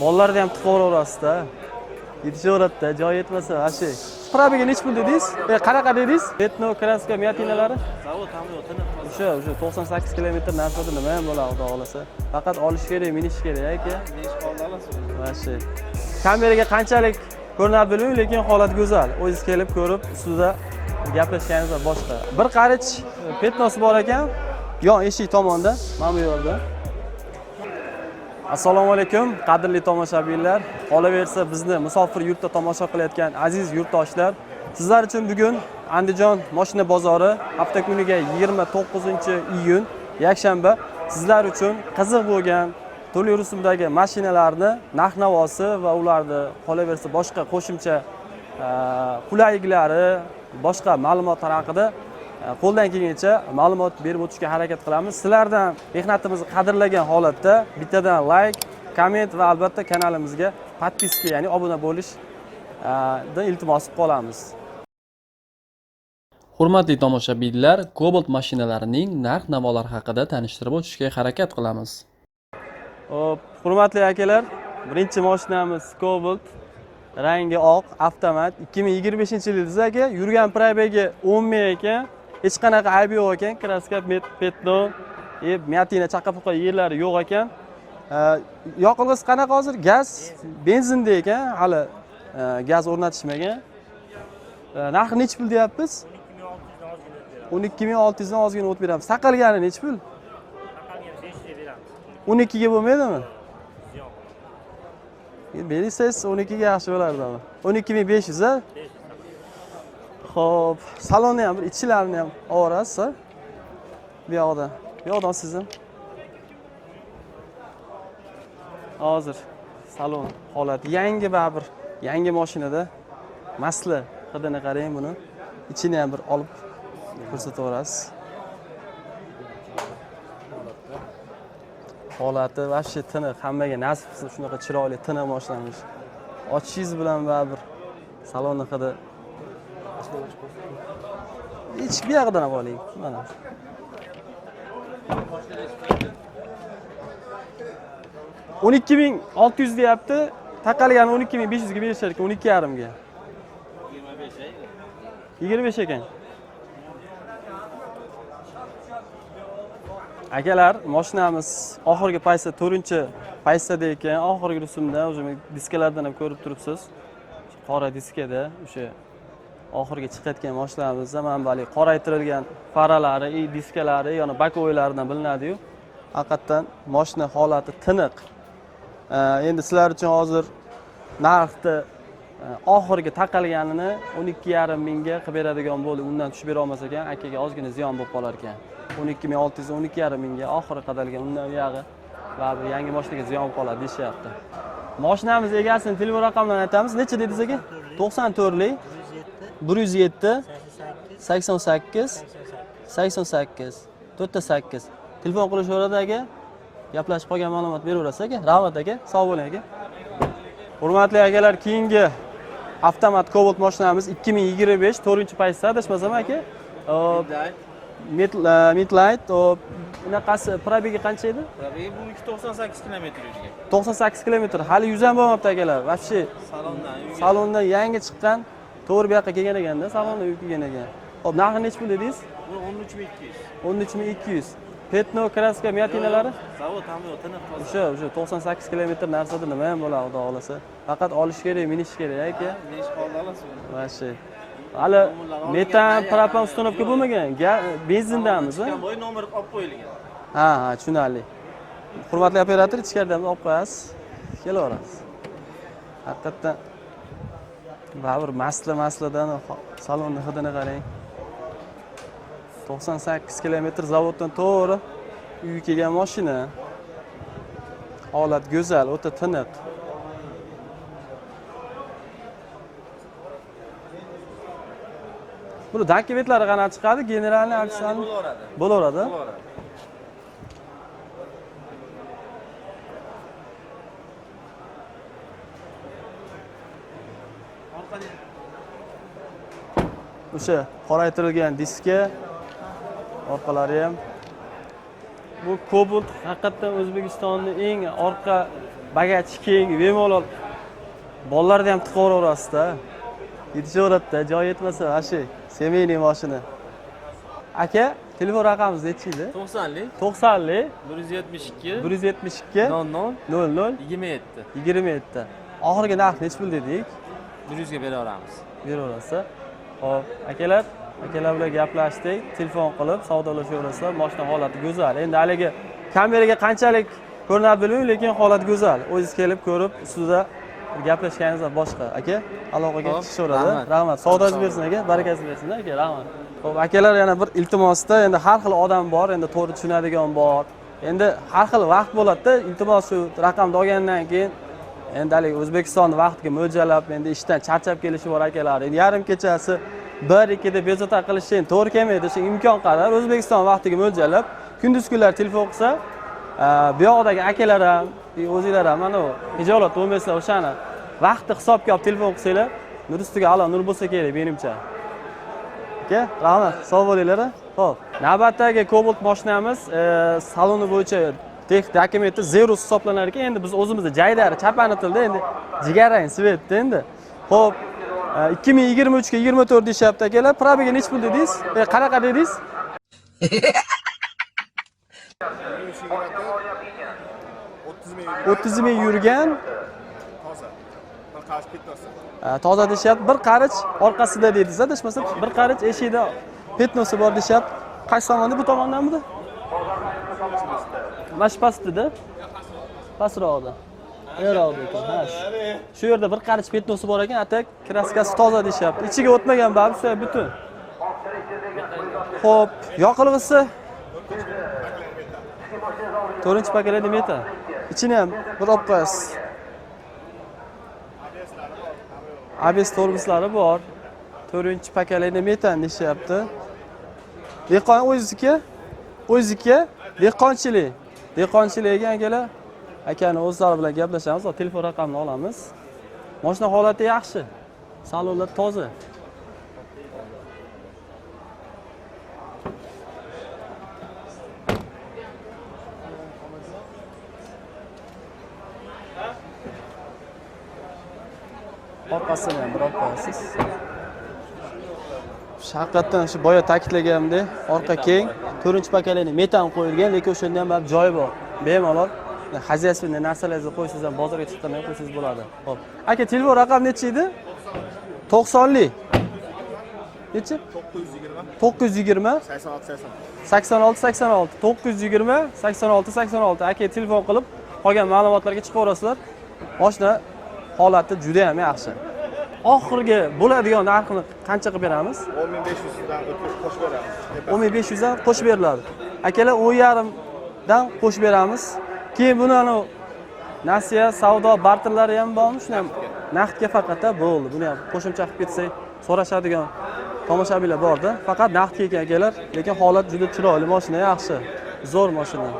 Bolalarni ham tiqib yuborasizda. Yetishaveradi-da, joy yetmasa, ashe. Probiga nech pul dedingiz? Qanaqa dedingiz? Etno kraska miyatinalari? Zavod hamda tiniq. O'sha 98 kilometr narsada nima ham bo'ladi, xudo xolasa. Faqat olish kerak, minish kerak aka. Minish qoldi olasiz. Ashe. Kameraga qanchalik ko'rinadi bilmayman, lekin holat go'zal. O'zingiz kelib ko'rib, ustida gaplashganingiz va boshqa. Bir qarich petnosi bor ekan, yon eshik tomonda, mana bu yerda. Assalomu alaykum, qadrli tomoshabinlar. Qolaversa bizni musofir yurtda tomosha qilayotgan aziz yurtdoshlar, sizlar uchun bugun Andijon mashina bozori hafta kuniga 29-iyun yakshanba sizlar uchun qiziq bo'lgan turli rusumdagi mashinalarni narx-navosi va ularni qolaversa boshqa qo'shimcha qulayliklari, boshqa ma'lumotlar haqida qo'ldan kelgancha ma'lumot berib o'tishga harakat qilamiz. Sizlardan mehnatimizni qadrlagan holatda bittadan like, komment va albatta kanalimizga podpiska, ya'ni obuna bo'lishni iltimos qilamiz. Hurmatli tomoshabinlar, Cobalt mashinalarining narx-navolari haqida tanishtirib o'tishga harakat qilamiz. Hurmatli akalar, birinchi mashinamiz Cobalt, rangi oq, avtomat, 2025-yil aka, yurgan probegi 10 ming ekan. Hech qanaqa aybi yo'q ekan, kraska petno, miyatina chaqa-puqa yerlari yo'q ekan. Yoqilg'isi qanaqa hozir? Gaz, benzinda ekan, hali gaz o'rnatishmagan. Narxi nech pul deyapmiz? 12600 dan ozgina o't beramiz. Taqalgani nech pul? Taqalgani 500 ga beramiz. 12 ga bo'lmaydimi? Bersangiz 12 ga yaxshi bo'lardi. 12500 a? Xo'p, salonni ham, bir ichilarini ham olasiz. Bu yoqdan sizim. Hozir salon holati yangi baribir, yangi mashinada. Masli hidini qarang buni. Ichini ham bir olib ko'rsataverasiz. Holati vashshi tiniq, hammaga nasib qilsa shunaqa chiroyli tiniq mashinamiz. Ochishingiz bilan baribir salonni hidi ichki bu yoqdan olib oling. Mana. O'n 12600 deyapti. Taqalgani 12500 ga berishar ekan, 12,5 ga. 25 ekan. Akalar, mashinamiz oxirgi paysa 4-paysada ekan, oxirgi rusumda, o'sha diskalardan ham ko'rib turibsiz. Qora diskada o'sha oxirgi chiqayotgan mashinalarimiz manbali qoraytirilgan faralari, diskalari, yana bakoylaridan bilinadi-yu. Haqiqatan mashina holati tiniq. Endi sizlar uchun hozir narxni oxirgi taqalganini 12,5 mingga qilib beradigan bo'ldi. Undan tushib bera olmasa ekan, akaga ozgina ziyon bo'lib qolar ekan. 12600 dan 12,5 mingga oxiri qadalgan, undan uyog'i va bir yangi mashinaga ziyon bo'lib qoladi deyapti. Mashinamiz egasining telefon raqamlarini aytamiz. Necha dedingiz aka? 94lik 107 88 88 48. Telefon qilishaveradi aka. Gaplashib qolgan ma'lumot beraverasiz aka. Rahmat aka. Sog' bo'ling aka. Hurmatli akalar, keyingi avtomat Cobalt mashinamiz 2025 4-paysda adashmasam aka. Midlight, bunaqasi probegi qancha edi? Probegi bu 98 kilometr yurgan. 98 kilometr. Hali 100 ham bo'lmabdi akalar. Vashshi salondan yangi chiqqan. To'g'ri bu yoqqa kelgan ekanda, salonda uyib kelgan ekan. Xo'p, narxi nech pul dedingiz? Bu 13200. 13200. Petno kraska miyatinalari? Zavod hamda tiniq qoldi. O'sha 98 kilometr narsada nima ham bo'ladi, xudo xolasa. Faqat olish kerak, minish kerak aka. Minish qoldi olasiz. Vashshi. Hali metan, propan uстановka bo'lmagan. Benzindamiz, ha? Bo'y nomer olib qo'yilgan. Ha, tushunarli. Hurmatli operator, ichkaridan olib qo'yasiz. Kelaverasiz. Haqiqatan baribir maslidan salonni hidini qarang. 98 kilometr zavoddan to'g'ri uyga kelgan mashina. Holat go'zal, o'ta tiniq. Buni dokumentlari qanaqa chiqadi? Generalniy aksiyani bo'laveradi. O'sha qoraytirilgan diska orqalari ham. Bu Cobalt haqiqatan O'zbekistonning eng orqa Bagachi keng, bemalol. Bolalarni ham tiqaverasizda. Yetishaveradi-da, joy yetmasa, ashi semeyniy mashina. Aka, telefon raqamingiz nechi edi? 90lik 90lik 172 172 00 00 27. 27. Oxirgi narx nechi pul dedik? 100 ga bera olamiz. Beraverasiz. Xo'p, akalar bilan gaplashdik, telefon qilib savdolashaverasizlar. Mashina holati go'zal. Endi haligi kameraga qanchalik ko'rinadi bilmayman, lekin holat go'zal. O'zingiz kelib ko'rib, ustida gaplashganingiz boshqa. Aka, aloqaga chiqishaveradi. Rahmat. Savdosi bersin aka, barakasi bersin aka. Rahmat. Xo'p, akalar yana bir iltimosda, endi har xil odam bor, endi to'g'ri tushunadigan bor. Endi har xil vaqt bo'ladi-da, iltimos shu raqamni olgandan keyin endi haligi O'zbekistonning vaqtiga mo'ljallab, endi ishdan charchab kelishi bor akalar. Endi yarim kechasi 1-2 da bezovta qilish to'g'ri kelmaydi. Shu imkon qadar O'zbekiston vaqtiga mo'ljallab, kunduz kunlar telefon qilsa, bu yoqdagi akalar ham, o'zinglar ham mana hijolat bo'lmasa o'shani vaqtni hisobga olib telefon qilsanglar, nur ustiga alo nur bo'lsa kerak menimcha. Aka, rahmat. Sog' bo'linglar. Xo'p, navbatdagi Cobalt mashinamiz saloni bo'yicha texnik dokumenti 0 hisoblanar ekan. Endi biz o'zimizda jaydari chapanitildi, endi jigarrang svetda endi. Xo'p, 2023 ga 24 deyapti akalar. Probiga nechi pul dedingiz? Qanaqa dedingiz? 30 ming yurgan. Toza deyapti. Bir qarich orqasida dedingiz, adashmasam, bir qarich eshikda petnosi bor deyapti. Qaysi tomonda? Bu tomondanmidi? Mash pastida. Pastroqda. Yo'roqda ekan. Ha. Shu yerda bir qarich petnosi bor ekan, atak kraskasi toza deyapti. Ichiga o'tmagan baribir, shu butun. Xo'p, yoqilg'isi 4-paketlari metan. Ichini ham bir olib qo'yasiz. ABS tormoslari bor. 4-paketlari metan deyapti. Dehqon o'ziga dehqonchilik. Dehqonchilikga akalar, akani o'zlari bilan gaplashamiz, telefon raqamini olamiz. Mashina holati yaxshi. Salonlar toza. Orqasini ham bir olib qo'yasiz. Haqiqatdan shu boya ta'kidlaganimdek, orqa keng, 4-paketlari metan qo'yilgan, lekin o'shanda ham baribir joyi bor. Bemalol xaziyasini narsalaringizni qo'ysangiz ham bozorga chiqqanda ham qo'ysangiz bo'ladi. Xo'p. Aka, telefon raqam nechi edi? 90lik. Nechi? 920 86 86 920 86 86. Aka, telefon qilib qolgan ma'lumotlarga chiqaverasizlar. Mashina holati juda ham yaxshi. Oxirgi bo'ladigan narxini qancha qilib beramiz? 10500 dan qo'shib beramiz. 10500 dan qo'shib beriladi. Akalar 10,5 dan qo'shib beramiz. Keyin buni ana nasiya, savdo, barterlari ham bormi? Shuni ham naqdga faqat bo'ldi. Buni ham qo'shimcha qilib ketsak, so'rashadigan tomoshabinlar bor-da. Faqat naqdga ekan akalar, lekin holat juda chiroyli, mashina yaxshi. Zo'r mashina.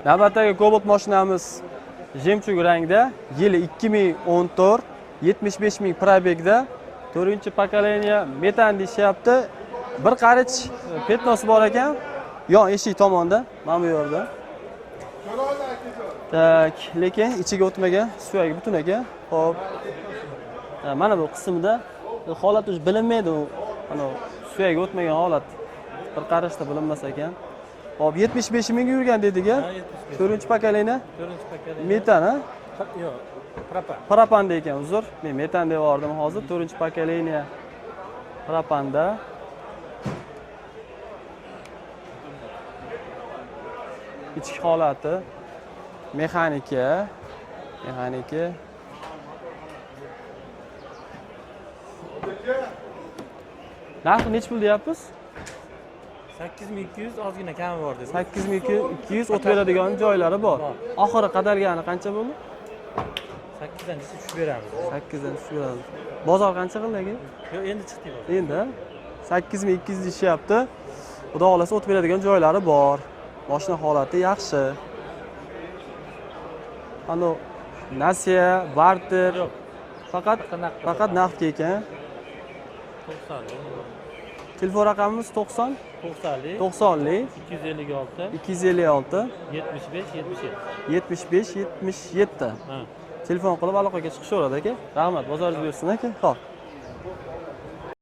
Navbatdagi Cobalt mashinamiz jemchug rangda, yili 2014, 75 ming probegda, 4-pokoleniya metan deyapti. Bir qarich petnosi bor ekan, yon eshik tomonda, mana bu yerda. Tak, lekin ichiga o'tmagan, suyagi butun ekan. Xo'p. Mana bu qismida holat o'zi bilinmaydi, ana suyagi o'tmagan holat. Bir qarashda bilinmas ekan. Hop, 75 ming yurgan dedik-a? 4-pokoleniya? 4-pokoleniya. Metan, ha? Yo'q, propan. Propanda ekan, uzr. Men metan deb yordim hozir. 4-pokoleniya propanda. Ichki holati mexanika. Narxi nechi pul deyapmiz? 8200 ozgina kami bor dedi. 8200 o't beradigan joylari bor. Oxiri qadalgani qancha bo'ldi? 8 dan tushib beramiz. 8 dan tushib beramiz. Bozor qancha qildi aka? Yo'q, endi chiqdi bozor. Endi 8200 deyapti. Xudo xolasa o't beradigan joylari bor. Mashina holati yaxshi. Ano nasiya, barter. Faqat faqat naqdga ekan. 90lik. Telefon raqamimiz 90 90lik. 90lik 256 256 75 77. 75 77. Ha. Telefon qilib aloqaga chiqishaveradi aka. Rahmat, bozoringiz bersin aka. Xo'p.